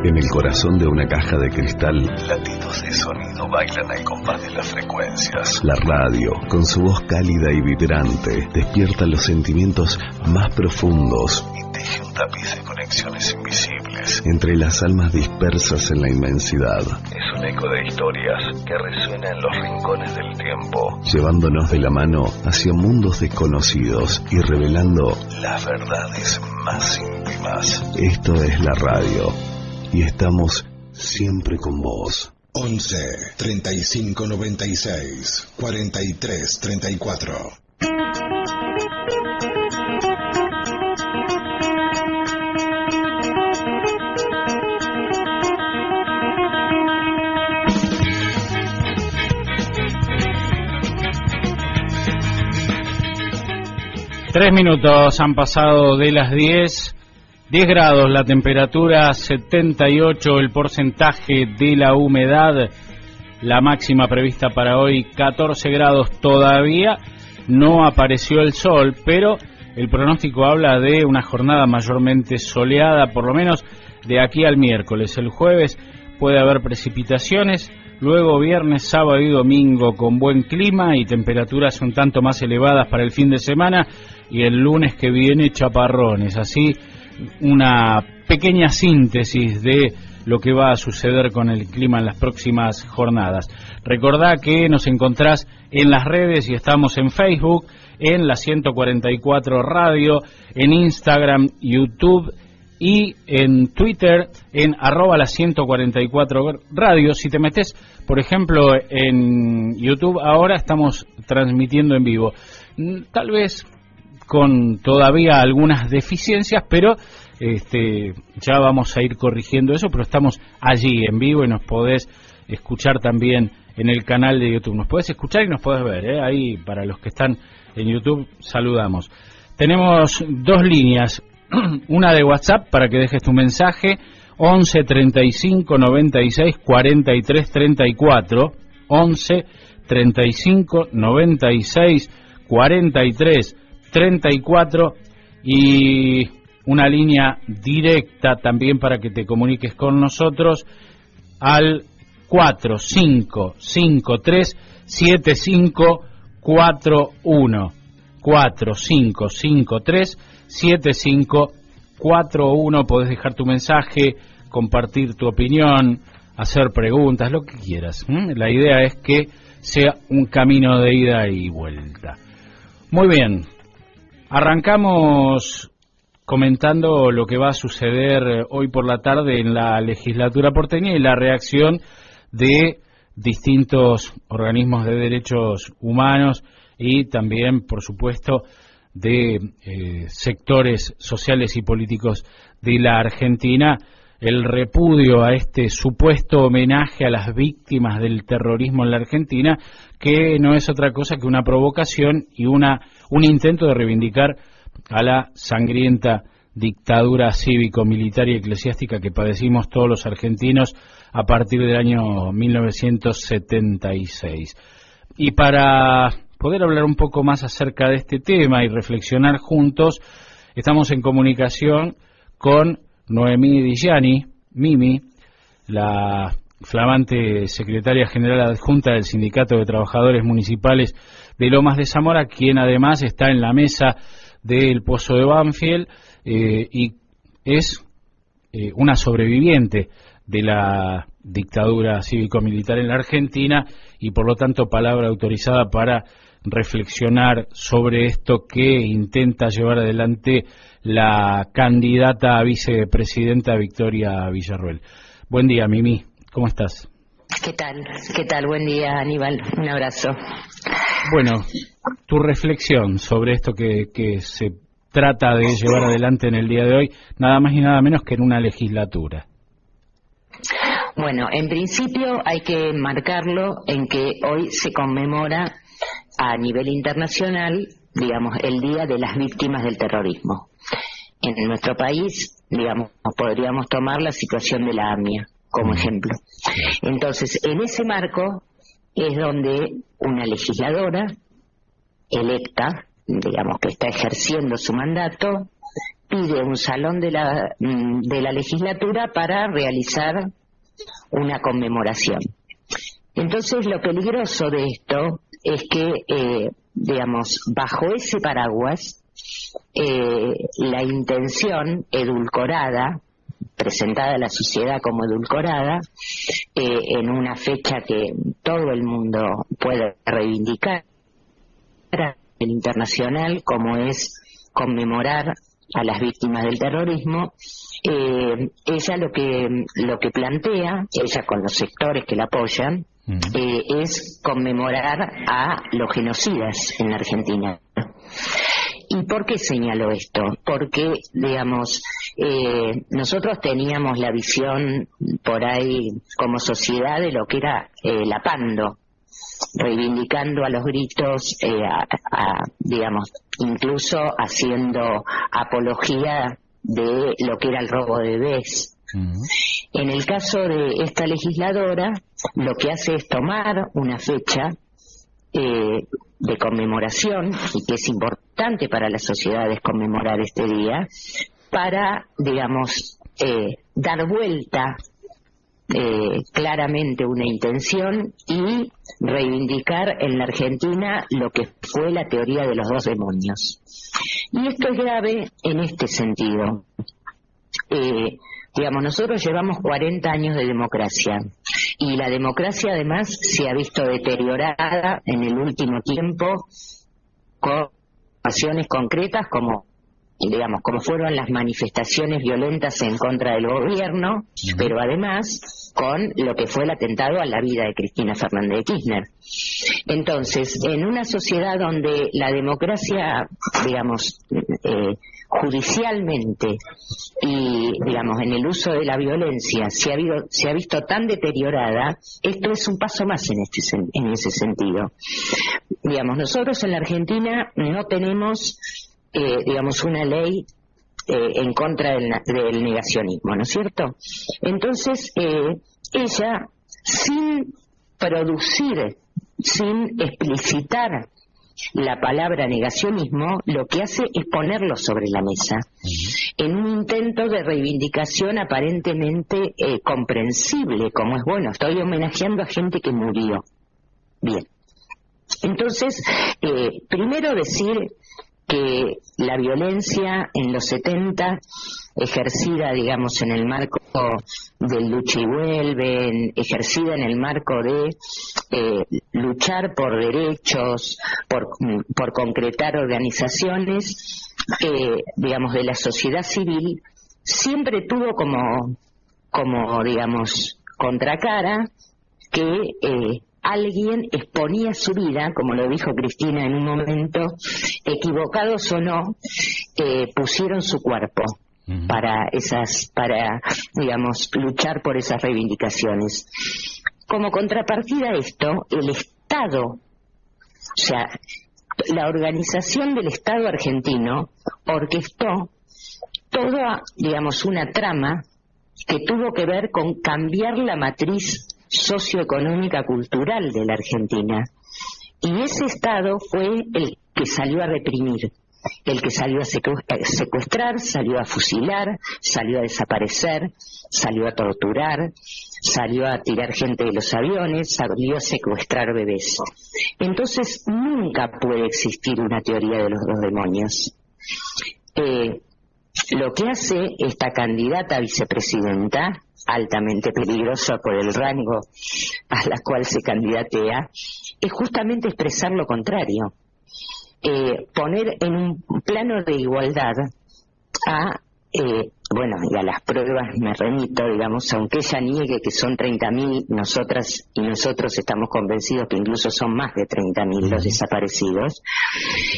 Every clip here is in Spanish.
En el corazón de una caja de cristal, latidos de sonido bailan al compás de las frecuencias. La radio, con su voz cálida y vibrante, despierta los sentimientos más profundos y teje un tapiz de conexiones invisibles entre las almas dispersas en la inmensidad. Es un eco de historias que resuena en los rincones del tiempo, llevándonos de la mano hacia mundos desconocidos y revelando las verdades más íntimas. Esto es la radio. Y estamos siempre con vos. 11 35 96 43 34. Tres minutos han pasado de las 10. 10 grados la temperatura, 78 el porcentaje de la humedad, la máxima prevista para hoy 14 grados todavía, no apareció el sol, pero el pronóstico habla de una jornada mayormente soleada, por lo menos de aquí al miércoles. El jueves puede haber precipitaciones, luego viernes, sábado y domingo con buen clima y temperaturas un tanto más elevadas para el fin de semana, y el lunes que viene chaparrones, así una pequeña síntesis de lo que va a suceder con el clima en las próximas jornadas. Recordá que nos encontrás en las redes y estamos en Facebook, en la 144 Radio, en Instagram, YouTube y en Twitter, en @la 144 Radio. Si te metes, por ejemplo, en YouTube, ahora estamos transmitiendo en vivo. Tal vez con todavía algunas deficiencias, pero ya vamos a ir corrigiendo eso, pero estamos allí en vivo y nos podés escuchar también en el canal de YouTube. Nos podés escuchar y nos podés ver, ahí para los que están en YouTube, saludamos. Tenemos dos líneas, una de WhatsApp para que dejes tu mensaje, 11 35 96 43 34, 11 35 96 43 34, y una línea directa también para que te comuniques con nosotros al 4553 7541, 4553 7541. Podés dejar tu mensaje, compartir tu opinión, hacer preguntas, lo que quieras. La idea es que sea un camino de ida y vuelta. Muy bien, arrancamos comentando lo que va a suceder hoy por la tarde en la legislatura porteña y la reacción de distintos organismos de derechos humanos y también, por supuesto, de sectores sociales y políticos de la Argentina, el repudio a este supuesto homenaje a las víctimas del terrorismo en la Argentina, que no es otra cosa que una provocación y un intento de reivindicar a la sangrienta dictadura cívico-militar y eclesiástica que padecimos todos los argentinos a partir del año 1976. Y para poder hablar un poco más acerca de este tema y reflexionar juntos, estamos en comunicación con Noemí Dillani, Mimi, la flamante secretaria general adjunta del Sindicato de Trabajadores Municipales de Lomas de Zamora, quien además está en la mesa del Pozo de Banfield y es una sobreviviente de la dictadura cívico-militar en la Argentina y por lo tanto palabra autorizada para reflexionar sobre esto que intenta llevar adelante la candidata a vicepresidenta Victoria Villarruel. Buen día, Mimi, ¿cómo estás? ¿Qué tal? ¿Qué tal? Buen día, Aníbal. Un abrazo. Bueno, tu reflexión sobre esto que se trata de llevar adelante en el día de hoy, nada más y nada menos que en una legislatura. Bueno, en principio hay que marcarlo en que hoy se conmemora a nivel internacional, digamos, el Día de las Víctimas del Terrorismo. En nuestro país, digamos, podríamos tomar la situación de la AMIA como ejemplo. Entonces, en ese marco es donde una legisladora electa, digamos, que está ejerciendo su mandato, pide un salón de la legislatura para realizar una conmemoración. Entonces, lo peligroso de esto es que, bajo ese paraguas, la intención edulcorada, presentada a la sociedad como edulcorada, en una fecha que todo el mundo puede reivindicar, el internacional, como es conmemorar a las víctimas del terrorismo, ella lo que plantea, ella con los sectores que la apoyan, es conmemorar a los genocidas en la Argentina. ¿Y por qué señalo esto? Porque, nosotros teníamos la visión por ahí como sociedad de lo que era la Pando, reivindicando a los gritos, incluso haciendo apología de lo que era el robo de bebés. En el caso de esta legisladora, lo que hace es tomar una fecha de conmemoración, y que es importante para las sociedades conmemorar este día, para, dar vuelta claramente una intención y reivindicar en la Argentina lo que fue la teoría de los dos demonios. Y esto es grave en este sentido. Nosotros llevamos 40 años de democracia, y la democracia además se ha visto deteriorada en el último tiempo con acciones concretas como fueron las manifestaciones violentas en contra del gobierno, pero además con lo que fue el atentado a la vida de Cristina Fernández de Kirchner. Entonces, en una sociedad donde la democracia, judicialmente y, en el uso de la violencia se ha visto tan deteriorada, esto es un paso más en ese sentido. Nosotros en la Argentina no tenemos una ley en contra del negacionismo, ¿no es cierto? Entonces, ella, sin producir, sin explicitar la palabra negacionismo, lo que hace es ponerlo sobre la mesa, en un intento de reivindicación aparentemente comprensible, como es, estoy homenajeando a gente que murió. Bien. Entonces, primero decir que la violencia en los 70, ejercida, en el marco del lucha y vuelve, ejercida en el marco de luchar por derechos, por concretar organizaciones, de la sociedad civil, siempre tuvo como contracara que alguien exponía su vida, como lo dijo Cristina en un momento, equivocados o no, pusieron su cuerpo para luchar por esas reivindicaciones. Como contrapartida a esto, el Estado, la organización del Estado argentino orquestó toda, una trama que tuvo que ver con cambiar la matriz socioeconómica cultural de la Argentina, y ese Estado fue el que salió a reprimir, el que salió a secuestrar, salió a fusilar, salió a desaparecer, salió a torturar, salió a tirar gente de los aviones, salió a secuestrar bebés. Entonces nunca puede existir una teoría de los dos demonios. Lo que hace esta candidata a vicepresidenta, altamente peligrosa por el rango a la cual se candidatea, es justamente expresar lo contrario, poner en un plano de igualdad y a las pruebas me remito, aunque ella niegue que son 30.000, nosotras y nosotros estamos convencidos que incluso son más de 30.000 los desaparecidos,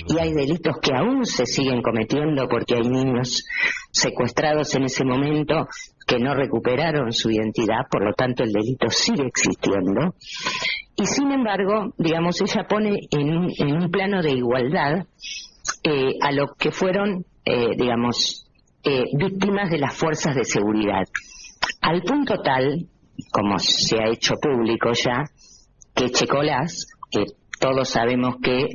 y hay delitos que aún se siguen cometiendo porque hay niños secuestrados en ese momento que no recuperaron su identidad, por lo tanto el delito sigue existiendo, y sin embargo, ella pone en un plano de igualdad a lo que fueron, víctimas de las fuerzas de seguridad, al punto tal, como se ha hecho público ya, que Checolás, que todos sabemos que,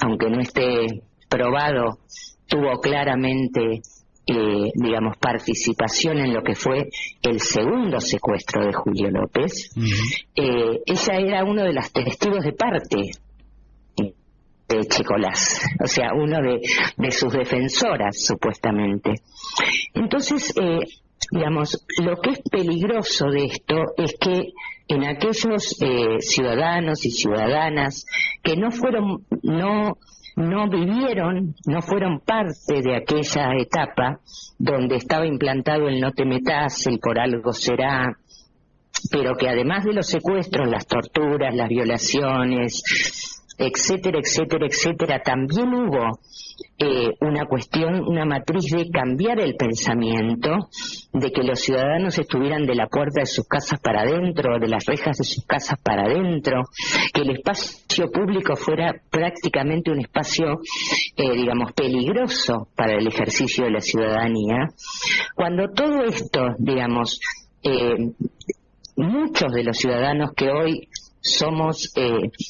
aunque no esté probado, tuvo claramente digamos, participación en lo que fue el segundo secuestro de Julio López. Ella era uno de los testigos de parte de Checolás, o sea, uno de sus defensoras, supuestamente. Entonces, digamos, lo que es peligroso de esto es que en aquellos ciudadanos y ciudadanas que no vivieron, no fueron parte de aquella etapa donde estaba implantado el no te metas, el por algo será, pero que además de los secuestros, las torturas, las violaciones, etcétera, etcétera, etcétera, también hubo una cuestión, una matriz de cambiar el pensamiento, de que los ciudadanos estuvieran de la puerta de sus casas para adentro, de las rejas de sus casas para adentro, que el espacio público fuera prácticamente un espacio, digamos, peligroso para el ejercicio de la ciudadanía. Cuando todo esto, digamos, muchos de los ciudadanos que hoy somos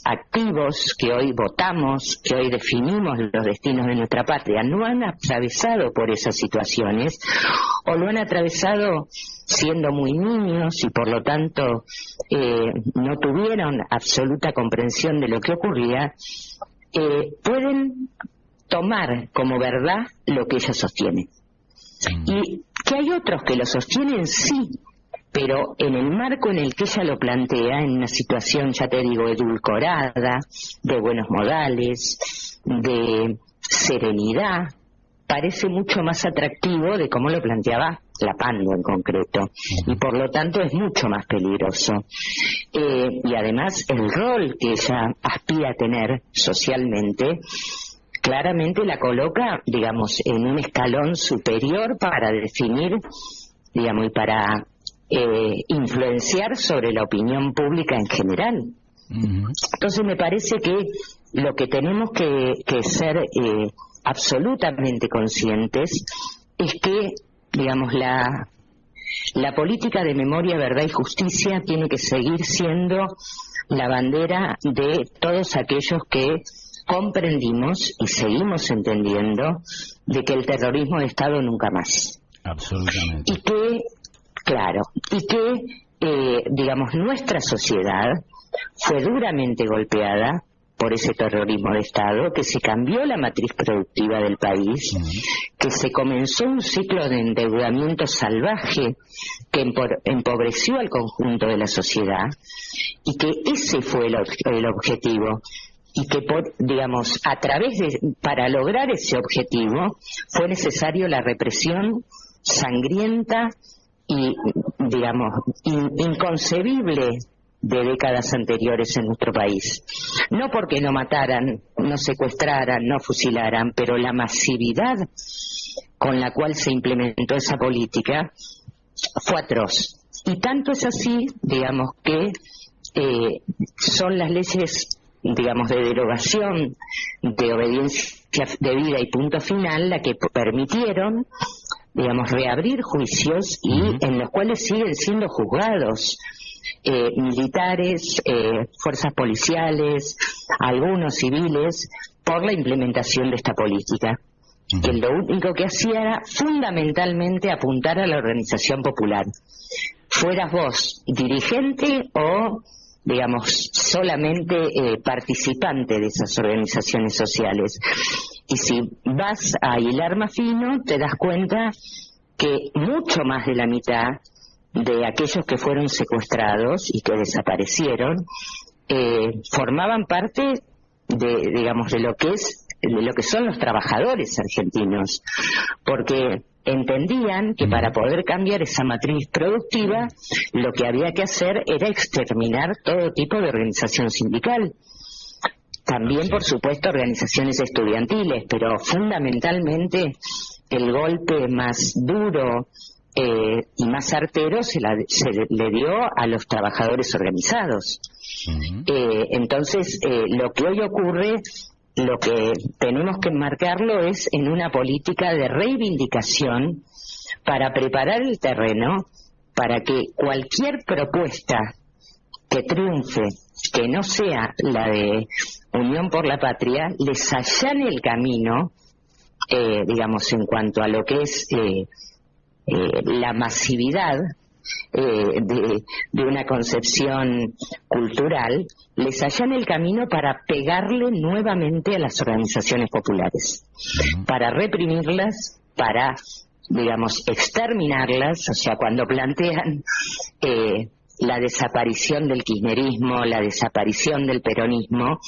activos, que hoy votamos, que hoy definimos los destinos de nuestra patria, no han atravesado por esas situaciones o lo han atravesado siendo muy niños y por lo tanto no tuvieron absoluta comprensión de lo que ocurría, pueden tomar como verdad lo que ella sostiene. Y que hay otros que lo sostienen, sí, pero en el marco en el que ella lo plantea, en una situación, ya te digo, edulcorada, de buenos modales, de serenidad, parece mucho más atractivo de cómo lo planteaba la Pando en concreto, y por lo tanto es mucho más peligroso. Y además el rol que ella aspira a tener socialmente, claramente la coloca, digamos, en un escalón superior para definir, digamos, y para influenciar sobre la opinión pública en general. Entonces me parece que lo que tenemos que ser absolutamente conscientes es que, digamos, la política de memoria, verdad y justicia tiene que seguir siendo la bandera de todos aquellos que comprendimos y seguimos entendiendo de que el terrorismo de Estado nunca más. Absolutamente. Y que claro, y que, digamos, nuestra sociedad fue duramente golpeada por ese terrorismo de Estado, que se cambió la matriz productiva del país, que se comenzó un ciclo de endeudamiento salvaje que empobreció al conjunto de la sociedad, y que ese fue el objetivo. Y que, digamos, para lograr ese objetivo fue necesario la represión sangrienta y, digamos, inconcebible de décadas anteriores en nuestro país. No porque no mataran, no secuestraran, no fusilaran, pero la masividad con la cual se implementó esa política fue atroz. Y tanto es así, digamos, que son las leyes, digamos, de derogación, de obediencia debida y punto final, la que permitieron, digamos, reabrir juicios y en los cuales siguen siendo juzgados militares, fuerzas policiales, algunos civiles, por la implementación de esta política, que lo único que hacía era fundamentalmente apuntar a la organización popular. Fueras vos dirigente o, digamos, solamente participante de esas organizaciones sociales. Y si vas a hilar más fino, te das cuenta que mucho más de la mitad de aquellos que fueron secuestrados y que desaparecieron formaban parte de, digamos, de lo que son los trabajadores argentinos, porque entendían que para poder cambiar esa matriz productiva lo que había que hacer era exterminar todo tipo de organización sindical. También, por supuesto, organizaciones estudiantiles, pero fundamentalmente el golpe más duro y más certero se le dio a los trabajadores organizados. Entonces, lo que hoy ocurre, lo que tenemos que enmarcarlo es en una política de reivindicación para preparar el terreno para que cualquier propuesta que triunfe, que no sea la de Unión por la Patria, les allane el camino digamos, en cuanto a lo que es la masividad de una concepción cultural, les allana el camino para pegarle nuevamente a las organizaciones populares, para reprimirlas, para, digamos, exterminarlas. O sea, cuando plantean la desaparición del kirchnerismo, la desaparición del peronismo,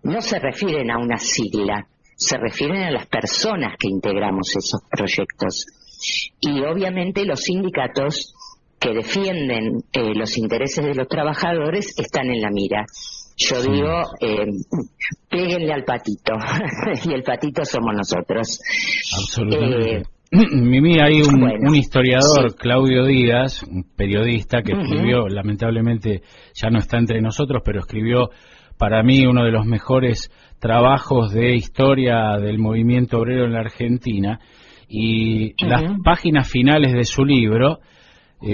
no se refieren a una sigla, se refieren a las personas que integramos esos proyectos. Y obviamente los sindicatos que defienden los intereses de los trabajadores están en la mira. Yo digo, péguenle al patito, y el patito somos nosotros. Absolutamente. Mimi, hay un historiador, sí, Claudio Díaz, un periodista que escribió, lamentablemente ya no está entre nosotros, pero escribió para mí uno de los mejores trabajos de historia del movimiento obrero en la Argentina, y las páginas finales de su libro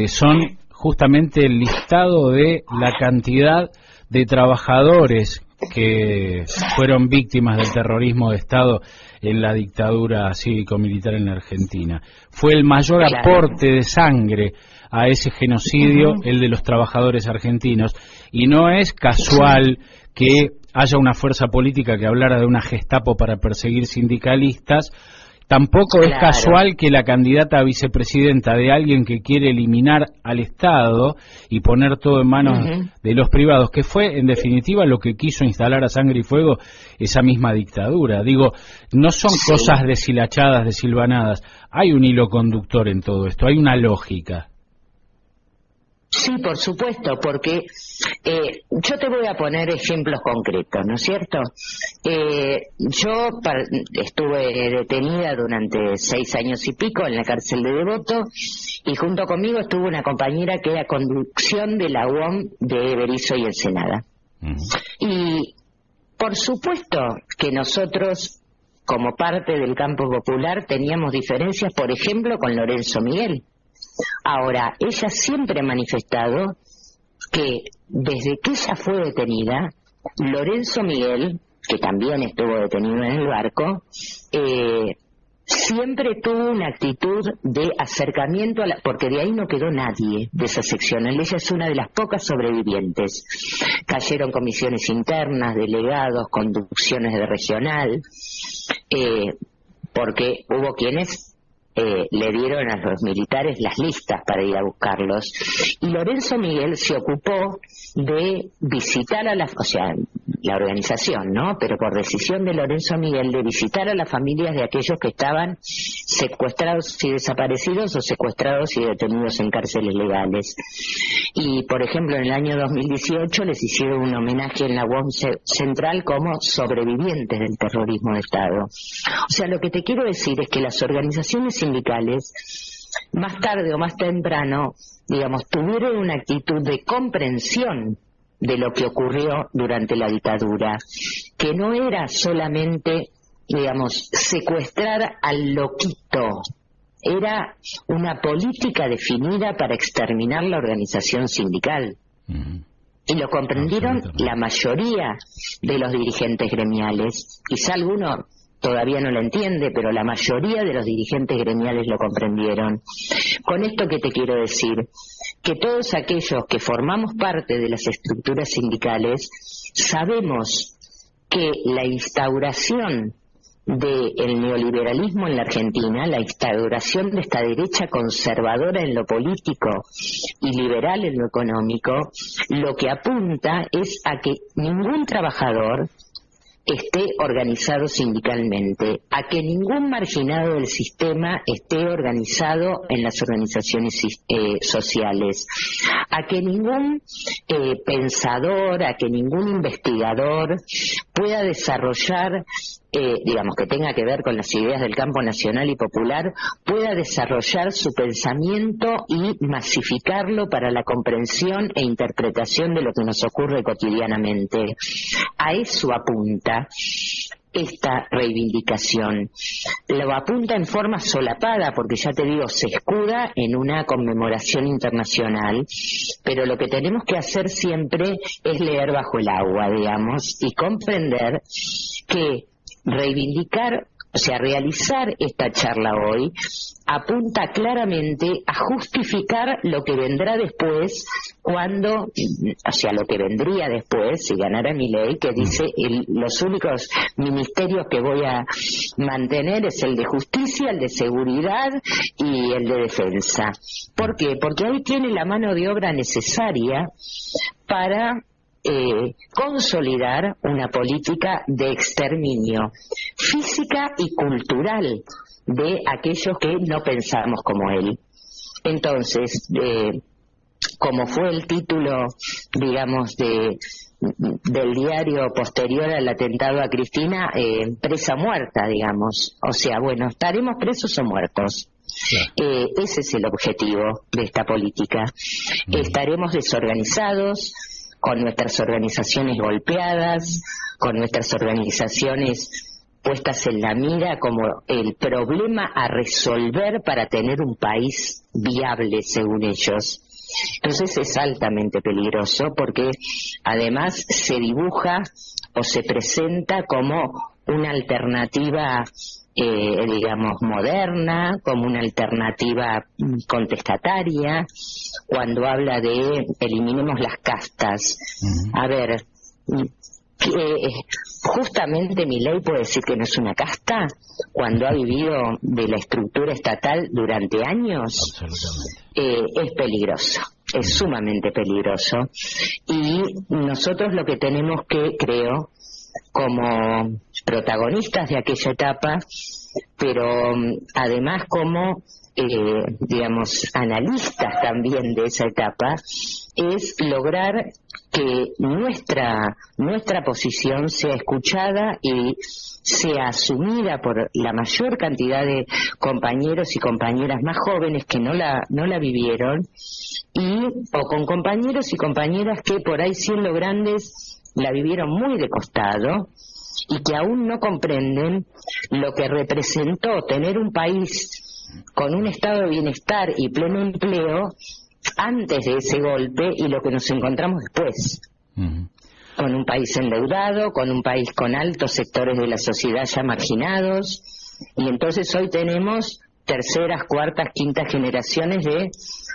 son justamente el listado de la cantidad de trabajadores que fueron víctimas del terrorismo de Estado en la dictadura cívico-militar en la Argentina. Fue el mayor aporte de sangre a ese genocidio, el de los trabajadores argentinos, y no es casual que haya una fuerza política que hablara de una Gestapo para perseguir sindicalistas. Tampoco es casual que la candidata a vicepresidenta de alguien que quiere eliminar al Estado y poner todo en manos de los privados, que fue en definitiva lo que quiso instalar a sangre y fuego esa misma dictadura. Digo, no son cosas deshilachadas, desilvanadas, hay un hilo conductor en todo esto, hay una lógica. Sí, por supuesto, porque yo te voy a poner ejemplos concretos, ¿no es cierto? Yo estuve detenida durante 6 años y pico en la cárcel de Devoto, y junto conmigo estuvo una compañera que era conducción de la UOM de Berisso y Ensenada. Y por supuesto que nosotros, como parte del campo popular, teníamos diferencias, por ejemplo, con Lorenzo Miguel. Ahora, ella siempre ha manifestado que desde que ella fue detenida, Lorenzo Miguel, que también estuvo detenido en el barco, siempre tuvo una actitud de acercamiento porque de ahí no quedó nadie de esa sección. Ella es una de las pocas sobrevivientes. Cayeron comisiones internas, delegados, conducciones de regional, porque hubo quienes le dieron a los militares las listas para ir a buscarlos, y Lorenzo Miguel se ocupó de visitar a o sea, la organización, ¿no? Pero por decisión de Lorenzo Miguel, de visitar a las familias de aquellos que estaban secuestrados y desaparecidos, o secuestrados y detenidos en cárceles legales. Y, por ejemplo, en el año 2018 les hicieron un homenaje en la UOM Central como sobrevivientes del terrorismo de Estado. O sea, lo que te quiero decir es que las organizaciones sindicales, más tarde o más temprano, digamos, tuvieron una actitud de comprensión de lo que ocurrió durante la dictadura, que no era solamente, digamos, secuestrar al loquito, era una política definida para exterminar la organización sindical. Y lo comprendieron la mayoría de los dirigentes gremiales. Quizá alguno todavía no lo entiende, pero la mayoría de los dirigentes gremiales lo comprendieron. Con esto, ¿qué te quiero decir? Que todos aquellos que formamos parte de las estructuras sindicales sabemos que la instauración del neoliberalismo en la Argentina, la instauración de esta derecha conservadora en lo político y liberal en lo económico, lo que apunta es a que ningún trabajador esté organizado sindicalmente, a que ningún marginado del sistema esté organizado en las organizaciones sociales, a que ningún pensador, a que ningún investigador pueda desarrollar, digamos, que tenga que ver con las ideas del campo nacional y popular, pueda desarrollar su pensamiento y masificarlo para la comprensión e interpretación de lo que nos ocurre cotidianamente. A eso apunta esta reivindicación. Lo apunta en forma solapada, porque ya te digo, se escuda en una conmemoración internacional, pero lo que tenemos que hacer siempre es leer bajo el agua, digamos, y comprender que reivindicar o sea, realizar esta charla hoy apunta claramente a justificar lo que vendrá después cuando, o sea, lo que vendría después si ganara Milei, que dice los únicos ministerios que voy a mantener es el de justicia, el de seguridad y el de defensa. ¿Por qué? Porque ahí tiene la mano de obra necesaria para consolidar una política de exterminio física y cultural de aquellos que no pensamos como él. Entonces, como fue el título, digamos, del diario posterior al atentado a Cristina, presa muerta, digamos. O sea, bueno, ¿estaremos presos o muertos? Ese es el objetivo de esta política. Estaremos desorganizados, con nuestras organizaciones golpeadas, con nuestras organizaciones puestas en la mira como el problema a resolver para tener un país viable, según ellos. Entonces es altamente peligroso porque además se dibuja o se presenta como una alternativa digamos moderna, como una alternativa contestataria, cuando habla de eliminemos las castas. A ver, justamente Milei puede decir que no es una casta cuando ha vivido de la estructura estatal durante años. Es peligroso, es sumamente peligroso, y nosotros lo que tenemos que, creo, como protagonistas de aquella etapa, pero además como digamos analistas también de esa etapa, es lograr que nuestra posición sea escuchada y sea asumida por la mayor cantidad de compañeros y compañeras más jóvenes que no la vivieron, o con compañeros y compañeras que por ahí siendo grandes la vivieron muy de costado y que aún no comprenden lo que representó tener un país con un estado de bienestar y pleno empleo antes de ese golpe y lo que nos encontramos después. Con un país endeudado, con un país con altos sectores de la sociedad ya marginados, y entonces hoy tenemos terceras, cuartas, quintas generaciones de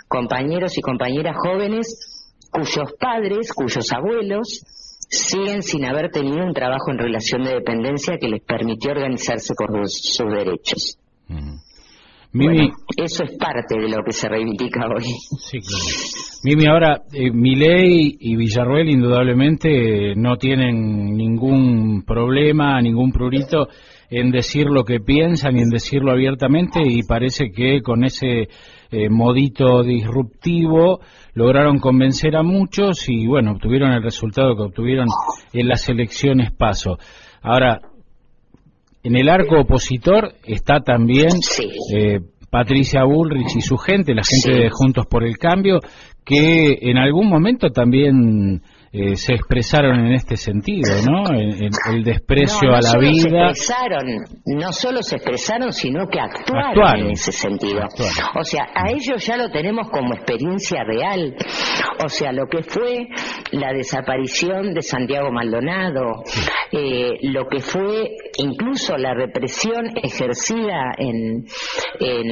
compañeros y compañeras jóvenes cuyos padres, cuyos abuelos siguen sin haber tenido un trabajo en relación de dependencia que les permitió organizarse por sus derechos. Mimi, bueno, eso es parte de lo que se reivindica hoy. Sí, claro. Mimi, ahora, Milei y Villarruel indudablemente no tienen ningún problema, ningún prurito en decir lo que piensan y en decirlo abiertamente, y parece que con ese modito disruptivo lograron convencer a muchos y bueno, obtuvieron el resultado que obtuvieron en las elecciones PASO. Ahora, en el arco opositor está también Patricia Bullrich y su gente, la gente de Juntos por el Cambio, que en algún momento también se expresaron en este sentido, ¿no? El desprecio a la vida. No solo se expresaron, sino que actuaron en ese sentido. O sea, a ellos ya lo tenemos como experiencia real. O sea, lo que fue la desaparición de Santiago Maldonado, lo que fue incluso la represión ejercida en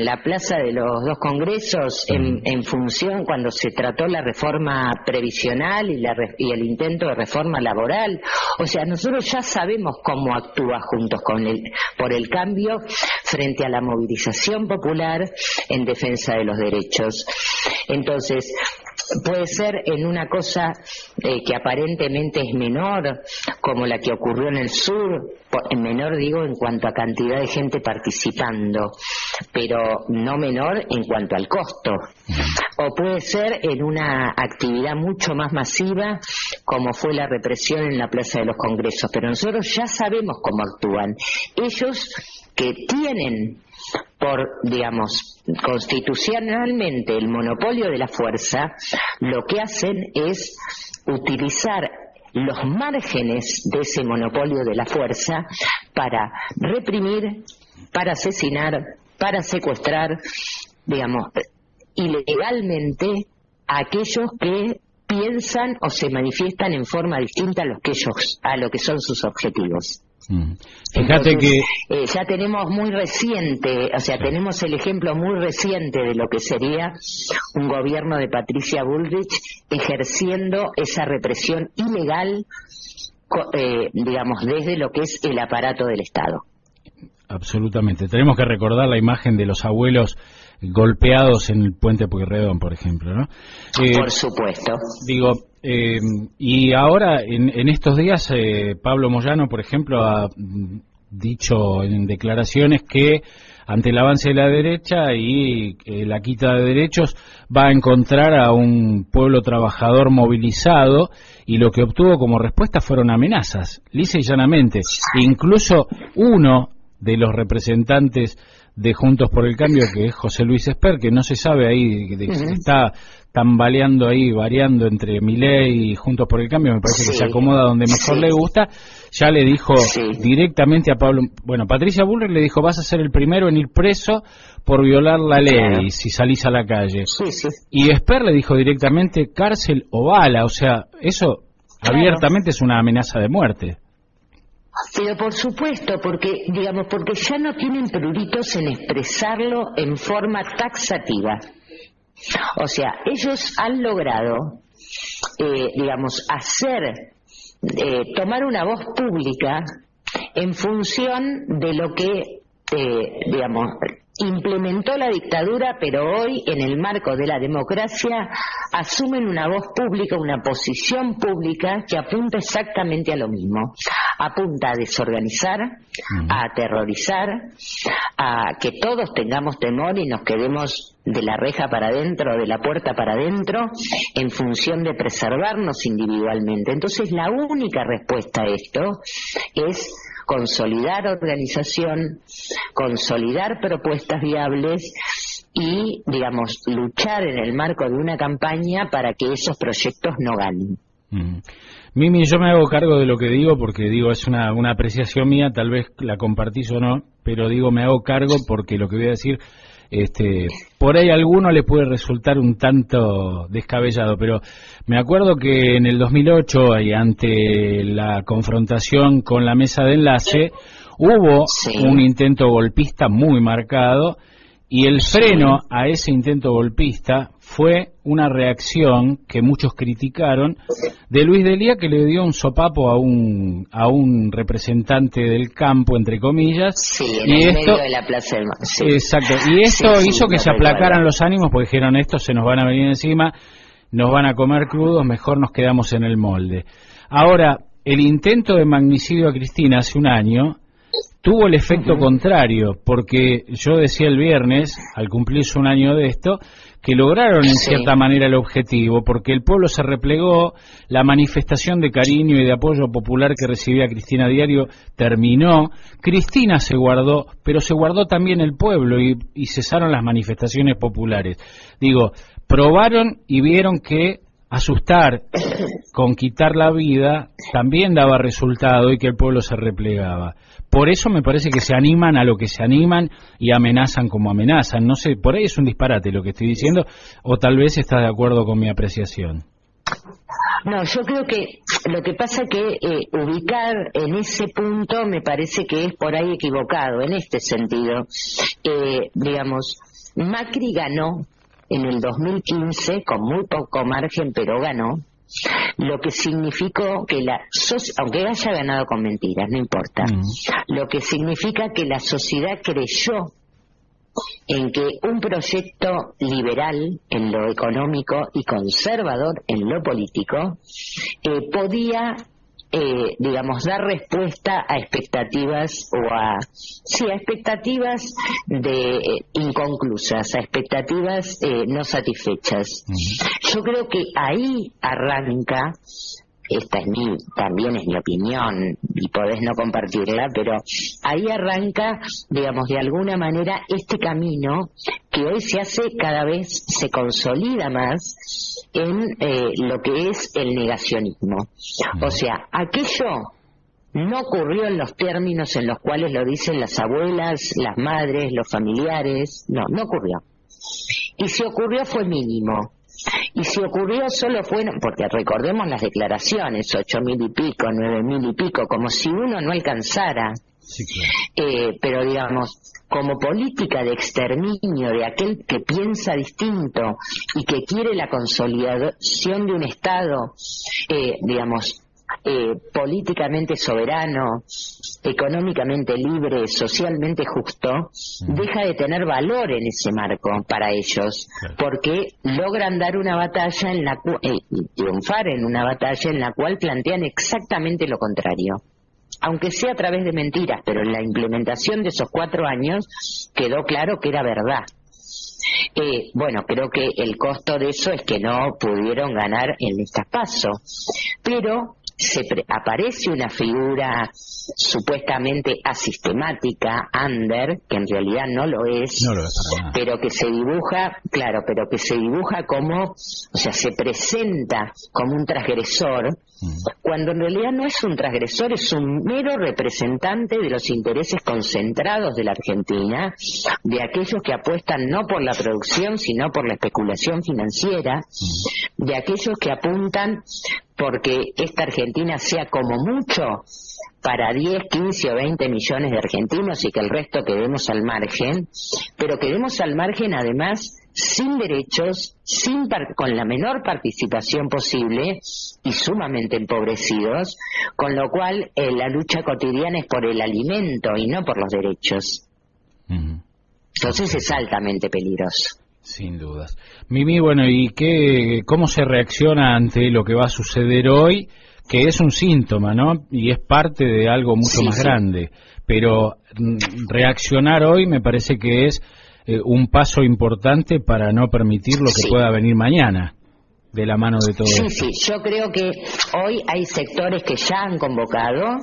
la Plaza de los Dos Congresos en función cuando se trató la reforma previsional y el intento de reforma laboral. O sea, nosotros ya sabemos cómo actúa Juntos por el Cambio frente a la movilización popular en defensa de los derechos. Entonces, puede ser en una cosa que aparentemente es menor, como la que ocurrió en el sur, menor digo en cuanto a cantidad de gente participando, pero no menor en cuanto al costo. O puede ser en una actividad mucho más masiva, como fue la represión en la Plaza de los Congresos, pero nosotros ya sabemos cómo actúan. Ellos que tienen digamos, constitucionalmente el monopolio de la fuerza, lo que hacen es utilizar los márgenes de ese monopolio de la fuerza para reprimir, para asesinar, para secuestrar, digamos, ilegalmente a aquellos que piensan o se manifiestan en forma distinta a lo que son sus objetivos. Fíjate. Entonces, que ya tenemos muy reciente, o sea, tenemos el ejemplo muy reciente de lo que sería un gobierno de Patricia Bullrich ejerciendo esa represión ilegal, digamos, desde lo que es el aparato del Estado. Absolutamente. Tenemos que recordar la imagen de los abuelos golpeados en el puente Pueyrredón, por ejemplo, ¿no? Por supuesto. Digo, y ahora, en estos días, Pablo Moyano, por ejemplo, ha dicho en declaraciones que ante el avance de la derecha y la quita de derechos va a encontrar a un pueblo trabajador movilizado, y lo que obtuvo como respuesta fueron amenazas, lisa y llanamente. Incluso uno de los representantes de Juntos por el Cambio, que es José Luis Esper, que no se sabe ahí, está tambaleando ahí, variando entre Milei y Juntos por el Cambio, me parece que se acomoda donde mejor le gusta, ya le dijo directamente a Pablo, bueno, Patricia Bullrich le dijo, vas a ser el primero en ir preso por violar la ley si salís a la calle. Y Esper le dijo directamente, cárcel o bala, o sea, eso abiertamente es una amenaza de muerte. Pero por supuesto, porque ya no tienen pruritos en expresarlo en forma taxativa. O sea, ellos han logrado, tomar una voz pública en función de lo que, implementó la dictadura, pero hoy, en el marco de la democracia, asumen una voz pública, una posición pública que apunta exactamente a lo mismo. Apunta a desorganizar, a aterrorizar, a que todos tengamos temor y nos quedemos de la reja para adentro, de la puerta para adentro, en función de preservarnos individualmente. Entonces, la única respuesta a esto es consolidar organización, consolidar propuestas viables y, luchar en el marco de una campaña para que esos proyectos no ganen. Mimi, yo me hago cargo de lo que digo porque es una apreciación mía, tal vez la compartís o no, pero me hago cargo porque lo que voy a decir, por ahí a alguno le puede resultar un tanto descabellado, pero me acuerdo que en el 2008, y ante la confrontación con la mesa de enlace, hubo un intento golpista muy marcado, y el freno a ese intento golpista fue una reacción que muchos criticaron de Luis Delía, que le dio un sopapo a un representante del campo, entre comillas, medio de la Plaza del Mar. Exacto, y esto hizo que se aplacaran los ánimos, porque dijeron, estos se nos van a venir encima, nos van a comer crudos, mejor nos quedamos en el molde. Ahora, el intento de magnicidio a Cristina hace un año tuvo el efecto contrario, porque yo decía el viernes, al cumplirse un año de esto, que lograron en cierta manera el objetivo, porque el pueblo se replegó, la manifestación de cariño y de apoyo popular que recibía Cristina a diario terminó, Cristina se guardó, pero se guardó también el pueblo y cesaron las manifestaciones populares. Probaron y vieron que asustar con quitar la vida también daba resultado y que el pueblo se replegaba. Por eso me parece que se animan a lo que se animan y amenazan como amenazan. No sé, por ahí es un disparate lo que estoy diciendo, o tal vez estás de acuerdo con mi apreciación. No, yo creo que lo que pasa que ubicar en ese punto me parece que es por ahí equivocado, en este sentido. Macri ganó en el 2015 con muy poco margen, pero ganó, lo que significó que aunque haya ganado con mentiras, no importa, lo que significa que la sociedad creyó en que un proyecto liberal en lo económico y conservador en lo político podía dar respuesta a expectativas a expectativas inconclusas, a expectativas no satisfechas. Yo creo que ahí arranca, también es mi opinión y podés no compartirla, pero ahí arranca, de alguna manera, este camino que hoy se consolida más en lo que es el negacionismo. O sea, aquello no ocurrió en los términos en los cuales lo dicen las abuelas, las madres, los familiares, no ocurrió. Y si ocurrió fue mínimo. Y si ocurrió solo fueron, porque recordemos las declaraciones, 8.000 y pico, 9.000 y pico, como si uno no alcanzara. Sí, claro. Pero digamos, como política de exterminio de aquel que piensa distinto y que quiere la consolidación de un Estado, políticamente soberano, económicamente libre, socialmente justo, deja de tener valor en ese marco para ellos, porque logran dar una batalla en la triunfar en una batalla en la cual plantean exactamente lo contrario, aunque sea a través de mentiras, pero en la implementación de esos 4 años quedó claro que era verdad. Creo que el costo de eso es que no pudieron ganar en estas PASO, pero aparece una figura supuestamente asistemática, under, que en realidad no lo es, para nada. pero que se dibuja como, o sea, se presenta como un transgresor, cuando en realidad no es un transgresor, es un mero representante de los intereses concentrados de la Argentina, de aquellos que apuestan no por la producción, sino por la especulación financiera, de aquellos que apuntan porque esta Argentina sea como mucho para 10, 15 o 20 millones de argentinos y que el resto quedemos al margen, pero quedemos al margen además sin derechos, con la menor participación posible y sumamente empobrecidos, con lo cual la lucha cotidiana es por el alimento y no por los derechos. Entonces es altamente peligroso. Sin dudas. Mimi, ¿y cómo se reacciona ante lo que va a suceder hoy? Que es un síntoma, ¿no? Y es parte de algo mucho más grande. Pero reaccionar hoy me parece que es un paso importante para no permitir lo que pueda venir mañana, de la mano de todo esto. Sí, yo creo que hoy hay sectores que ya han convocado,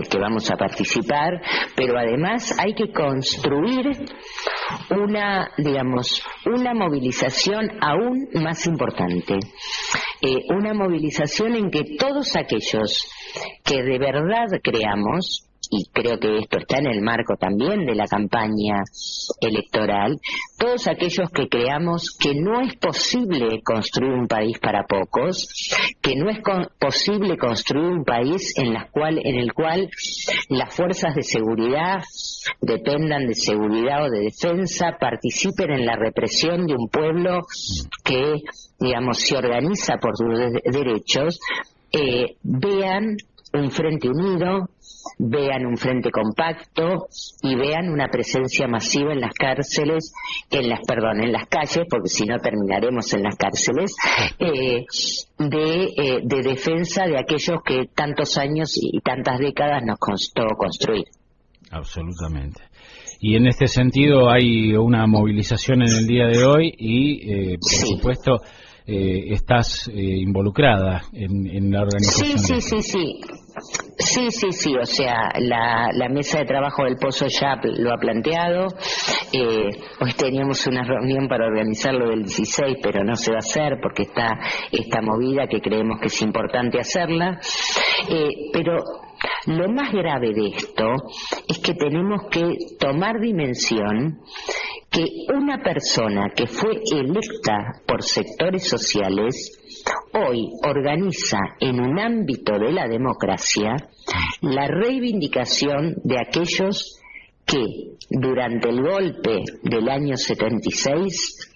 que vamos a participar, pero además hay que construir una movilización aún más importante, una movilización en que todos aquellos que de verdad creamos, y creo que esto está en el marco también de la campaña electoral, todos aquellos que creamos que no es posible construir un país para pocos, que no es posible construir un país en el cual las fuerzas de seguridad dependan de seguridad o de defensa, participen en la represión de un pueblo que, se organiza por sus derechos, vean un frente unido, vean un frente compacto y vean una presencia masiva en las cárceles, en las calles, porque si no terminaremos en las cárceles, de defensa de aquellos que tantos años y tantas décadas nos costó construir. Absolutamente. Y en este sentido hay una movilización en el día de hoy y, por supuesto, estás involucrada en la organización. Sí, o sea, la mesa de trabajo del Pozo ya lo ha planteado. Hoy teníamos una reunión para organizarlo del 16, pero no se va a hacer porque está esta movida que creemos que es importante hacerla. Pero lo más grave de esto es que tenemos que tomar dimensión que una persona que fue electa por sectores sociales hoy organiza en un ámbito de la democracia la reivindicación de aquellos que durante el golpe del año 76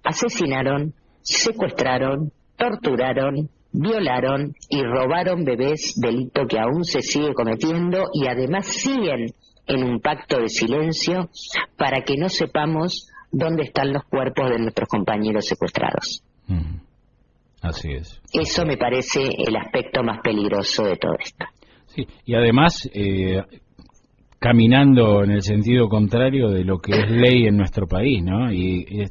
asesinaron, secuestraron, torturaron, violaron y robaron bebés, delito que aún se sigue cometiendo y además siguen en un pacto de silencio para que no sepamos dónde están los cuerpos de nuestros compañeros secuestrados. Así es. Eso me parece el aspecto más peligroso de todo esto. Sí, y además caminando en el sentido contrario de lo que es ley en nuestro país, ¿no? Y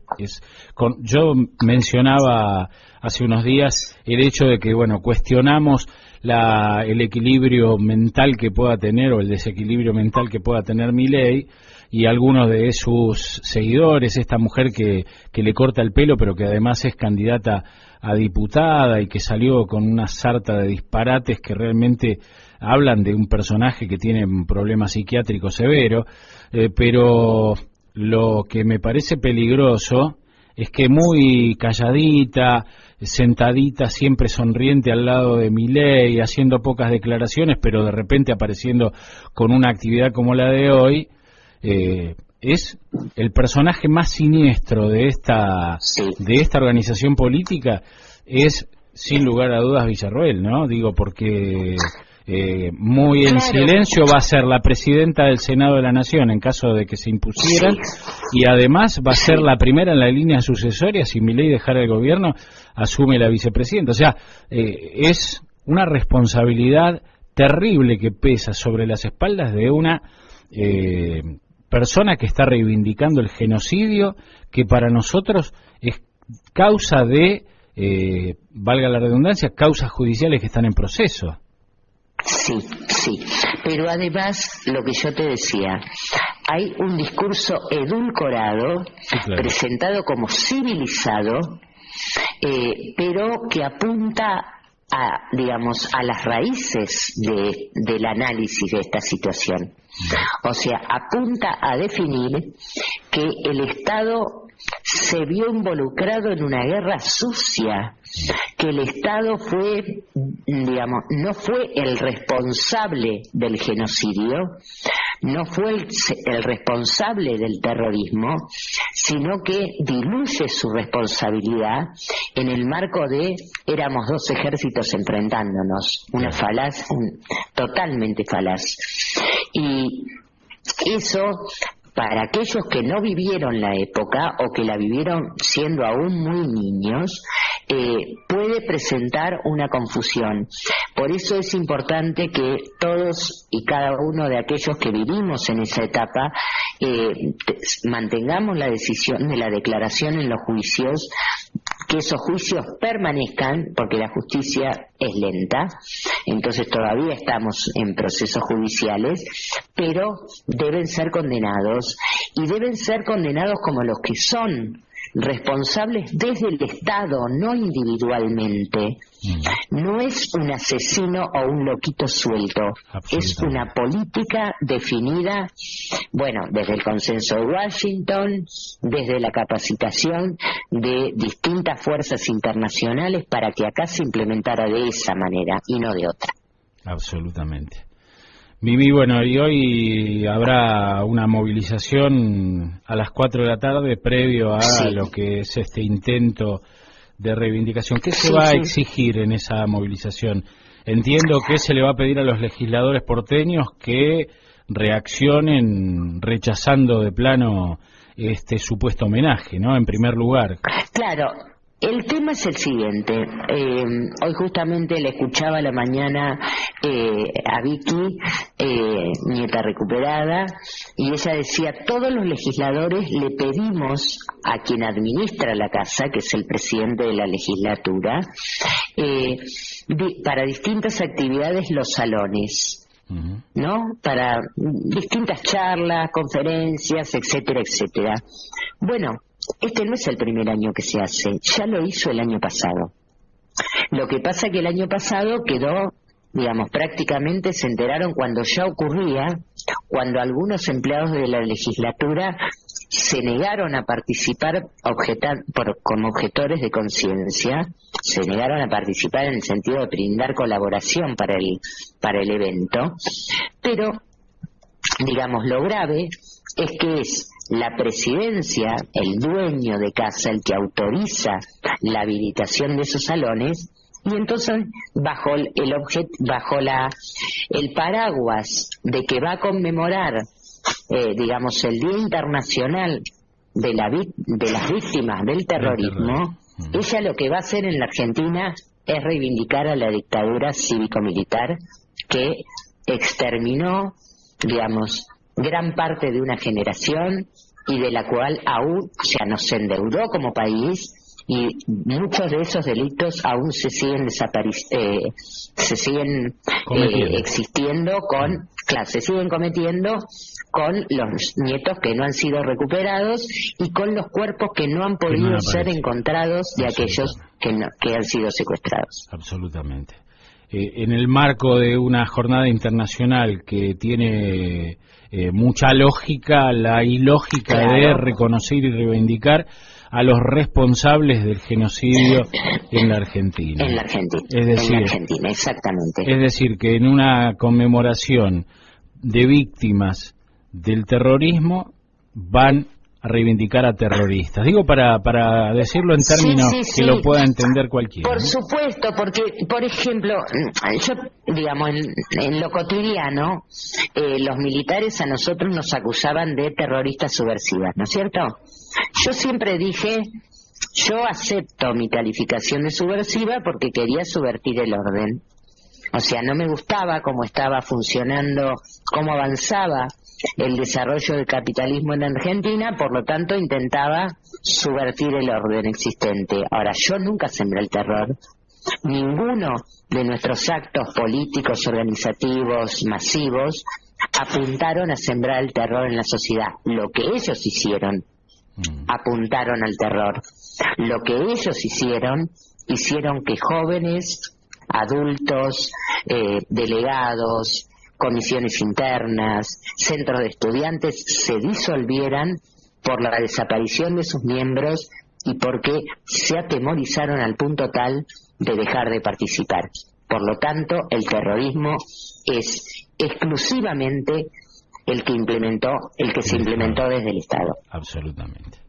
yo mencionaba hace unos días el hecho de que, cuestionamos el equilibrio mental que pueda tener o el desequilibrio mental que pueda tener Milei y algunos de sus seguidores, esta mujer que le corta el pelo pero que además es candidata a diputada y que salió con una sarta de disparates que realmente hablan de un personaje que tiene un problema psiquiátrico severo, pero lo que me parece peligroso es que muy calladita, sentadita, siempre sonriente al lado de Milei, haciendo pocas declaraciones, pero de repente apareciendo con una actividad como la de hoy, es el personaje más siniestro de esta organización política, es sin lugar a dudas Villarroel, ¿no? Digo, porque muy en silencio va a ser la presidenta del Senado de la Nación en caso de que se impusieran, y además va a ser la primera en la línea sucesoria. Si Milei dejara el gobierno, asume la vicepresidenta. O sea, es una responsabilidad terrible que pesa sobre las espaldas de una persona que está reivindicando el genocidio, que para nosotros es causa de, valga la redundancia, causas judiciales que están en proceso. Sí, pero además, lo que yo te decía, hay un discurso edulcorado, presentado como civilizado, pero que apunta a, digamos, a las raíces del análisis de esta situación. O sea, apunta a definir que el Estado se vio involucrado en una guerra sucia, que el Estado fue, digamos, no fue el responsable del genocidio, no fue el responsable del terrorismo, sino que diluye su responsabilidad en el marco de éramos dos ejércitos enfrentándonos, una falaz, totalmente falaz. Y eso, para aquellos que no vivieron la época o que la vivieron siendo aún muy niños, puede presentar una confusión. Por eso es importante que todos y cada uno de aquellos que vivimos en esa etapa mantengamos la decisión de la declaración en los juicios, que esos juicios permanezcan, porque la justicia es lenta, entonces todavía estamos en procesos judiciales, pero deben ser condenados, y deben ser condenados como los que son responsables desde el Estado, no individualmente. No es un asesino o un loquito suelto, es una política definida, bueno, desde el consenso de Washington, desde la capacitación de distintas fuerzas internacionales para que acá se implementara de esa manera y no de otra. Absolutamente. Vivi, bueno, y hoy habrá una movilización a las 4 de la tarde previo a lo que es este intento de reivindicación. ¿Qué se va a exigir en esa movilización? Entiendo que se le va a pedir a los legisladores porteños que reaccionen rechazando de plano este supuesto homenaje, ¿no? En primer lugar. Claro. El tema es el siguiente. Hoy justamente le escuchaba a la mañana a Vicky, nieta recuperada, y ella decía, todos los legisladores le pedimos a quien administra la casa, que es el presidente de la legislatura, para distintas actividades los salones, ¿no? Para distintas charlas, conferencias, etcétera, etcétera. Bueno, este no es el primer año que se hace, ya lo hizo el año pasado. Lo que pasa es que el año pasado quedó, digamos, prácticamente se enteraron cuando ya ocurría, cuando algunos empleados de la legislatura se negaron a participar como objetores de conciencia, se negaron a participar en el sentido de brindar colaboración para el evento, pero, digamos, lo grave es que es la presidencia, el dueño de casa, el que autoriza la habilitación de esos salones, y entonces bajo el paraguas de que va a conmemorar, digamos, el Día Internacional de las Víctimas del Terrorismo, ella lo que va a hacer en la Argentina es reivindicar a la dictadura cívico-militar que exterminó, digamos, gran parte de una generación y de la cual aún nos endeudó como país, y muchos de esos delitos aún se siguen existiendo se siguen cometiendo con los nietos que no han sido recuperados y con los cuerpos que no han podido ser encontrados de aquellos que han sido secuestrados. Absolutamente. En el marco de una jornada internacional que tiene mucha lógica, la ilógica de reconocer y reivindicar a los responsables del genocidio en la Argentina. En la Argentina. Es decir, en la Argentina, exactamente. Es decir, que en una conmemoración de víctimas del terrorismo van a reivindicar a terroristas. Digo para decirlo en términos que lo pueda entender cualquiera. Por supuesto, porque, por ejemplo, yo, digamos, en lo cotidiano, los militares a nosotros nos acusaban de terroristas subversivas, ¿no es cierto? Yo siempre dije, yo acepto mi calificación de subversiva porque quería subvertir el orden. O sea, no me gustaba cómo estaba funcionando, cómo avanzaba el desarrollo del capitalismo en Argentina, por lo tanto intentaba subvertir el orden existente. Ahora, yo nunca sembré el terror. Ninguno de nuestros actos políticos, organizativos, masivos, apuntaron a sembrar el terror en la sociedad. Lo que ellos hicieron, apuntaron al terror. Lo que ellos hicieron que jóvenes, adultos, delegados, comisiones internas, centros de estudiantes se disolvieran por la desaparición de sus miembros y porque se atemorizaron al punto tal de dejar de participar. Por lo tanto, el terrorismo es exclusivamente el que se implementó desde el Estado. Absolutamente.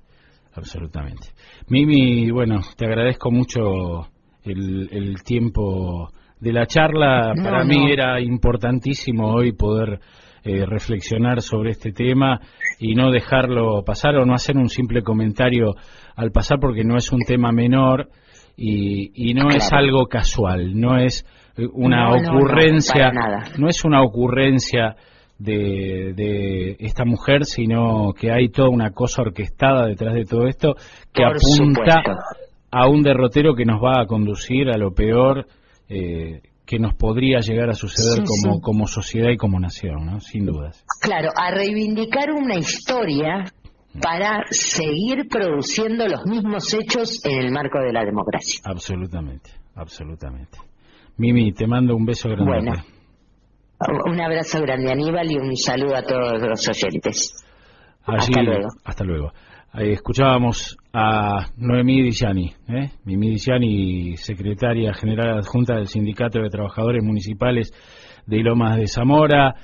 Mimi, bueno, te agradezco mucho el tiempo de la charla. Para mí era importantísimo hoy poder reflexionar sobre este tema y no dejarlo pasar o no hacer un simple comentario al pasar, porque no es un tema menor y no es algo casual, no es una ocurrencia, no es una ocurrencia de esta mujer, sino que hay toda una cosa orquestada detrás de todo esto que apunta a un derrotero que nos va a conducir a lo peor que nos podría llegar a suceder como sociedad y como nación, ¿no? Sin dudas. Claro, a reivindicar una historia para seguir produciendo los mismos hechos en el marco de la democracia. Absolutamente. Mimi, te mando un beso grande. Bueno, un abrazo grande, Aníbal, y un saludo a todos los oyentes. Hasta luego. Escuchábamos a Noemí Dillani, Mimi Dillani, secretaria general adjunta del Sindicato de Trabajadores Municipales de Lomas de Zamora,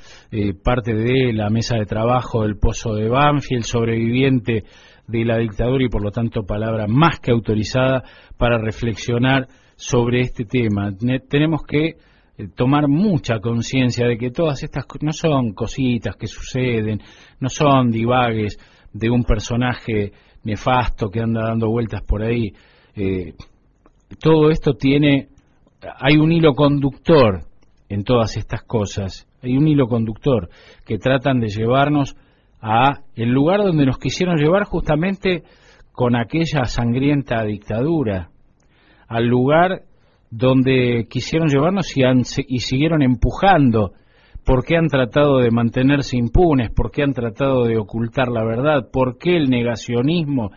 parte de la mesa de trabajo del Pozo de Banfield, sobreviviente de la dictadura y por lo tanto palabra más que autorizada para reflexionar sobre este tema. Tenemos que tomar mucha conciencia de que todas estas no son cositas que suceden, no son divagues de un personaje nefasto que anda dando vueltas por ahí. Todo esto hay un hilo conductor en todas estas cosas, hay un hilo conductor que tratan de llevarnos a el lugar donde nos quisieron llevar justamente con aquella sangrienta dictadura, al lugar donde quisieron llevarnos y siguieron empujando, porque han tratado de mantenerse impunes, porque han tratado de ocultar la verdad, porque el negacionismo,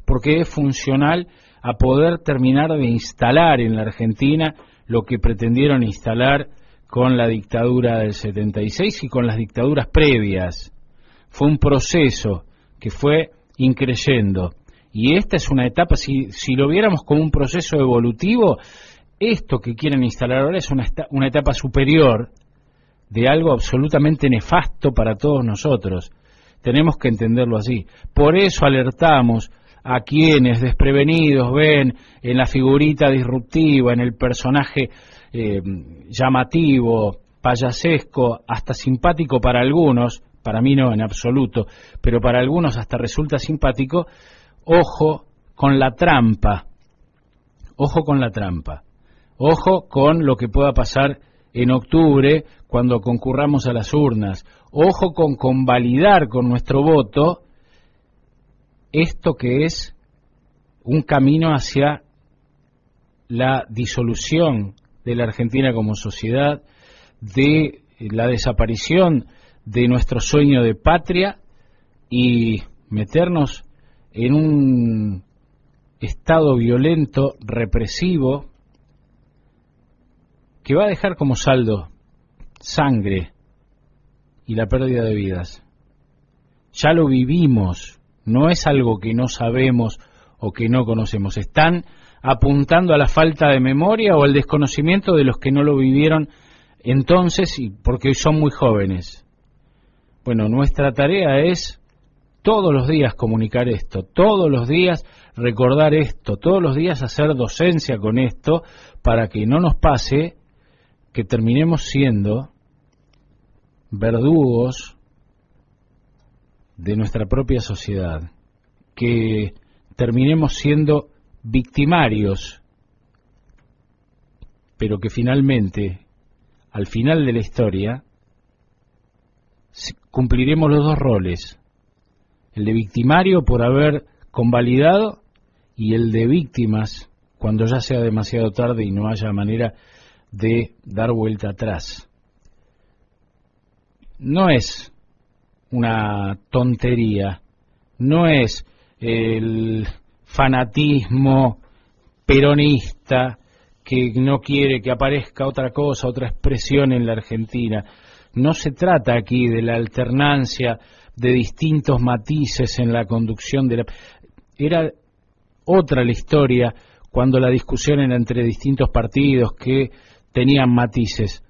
porque es funcional a poder terminar de instalar en la Argentina lo que pretendieron instalar con la dictadura del 76 y con las dictaduras previas. Fue un proceso que fue increyendo, y esta es una etapa, si lo viéramos como un proceso evolutivo, esto que quieren instalar ahora es una etapa superior de algo absolutamente nefasto para todos nosotros. Tenemos que entenderlo así. Por eso alertamos a quienes desprevenidos ven en la figurita disruptiva, en el personaje llamativo, payasesco, hasta simpático para algunos, para mí no en absoluto, pero para algunos hasta resulta simpático. Ojo con la trampa, ojo con lo que pueda pasar en octubre cuando concurramos a las urnas, ojo con convalidar con nuestro voto esto que es un camino hacia la disolución de la Argentina como sociedad, de la desaparición de nuestro sueño de patria y meternos en un estado violento, represivo, que va a dejar como saldo sangre y la pérdida de vidas. Ya lo vivimos, no es algo que no sabemos o que no conocemos. Están apuntando a la falta de memoria o al desconocimiento de los que no lo vivieron entonces y porque hoy son muy jóvenes. Bueno, nuestra tarea es todos los días comunicar esto, todos los días recordar esto, todos los días hacer docencia con esto para que no nos pase que terminemos siendo verdugos de nuestra propia sociedad, que terminemos siendo victimarios, pero que finalmente, al final de la historia, cumpliremos los dos roles, el de victimario por haber convalidado y el de víctimas cuando ya sea demasiado tarde y no haya manera de dar vuelta atrás. No es una tontería, no es el fanatismo peronista que no quiere que aparezca otra cosa, otra expresión en la Argentina. No se trata aquí de la alternancia de distintos matices en la conducción de la... Era otra la historia cuando la discusión era entre distintos partidos que tenían matices.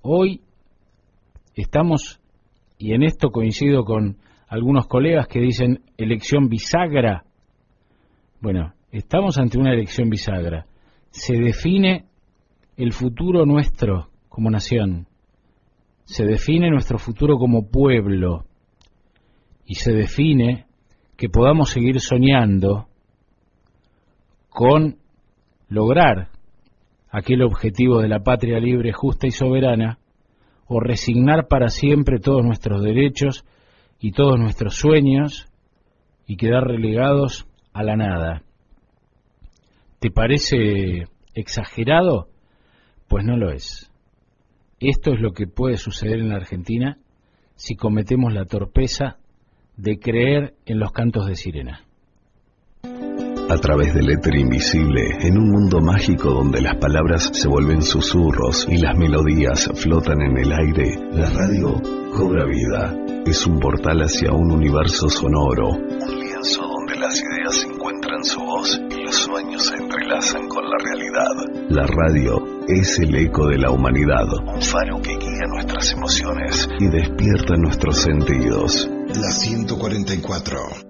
Hoy estamos, y en esto coincido con algunos colegas que dicen elección bisagra. Bueno, estamos ante una elección bisagra. Se define el futuro nuestro como nación, se define nuestro futuro como pueblo y se define que podamos seguir soñando con lograr aquel objetivo de la patria libre, justa y soberana, o resignar para siempre todos nuestros derechos y todos nuestros sueños y quedar relegados a la nada. ¿Te parece exagerado? Pues no lo es. Esto es lo que puede suceder en la Argentina si cometemos la torpeza de creer en los cantos de sirena. A través del éter invisible, en un mundo mágico donde las palabras se vuelven susurros y las melodías flotan en el aire, la radio cobra vida. Es un portal hacia un universo sonoro, un lienzo donde las ideas encuentran su voz y los sueños se entrelazan con la realidad. La radio es el eco de la humanidad, un faro que guía nuestras emociones y despierta nuestros sentidos. La 144.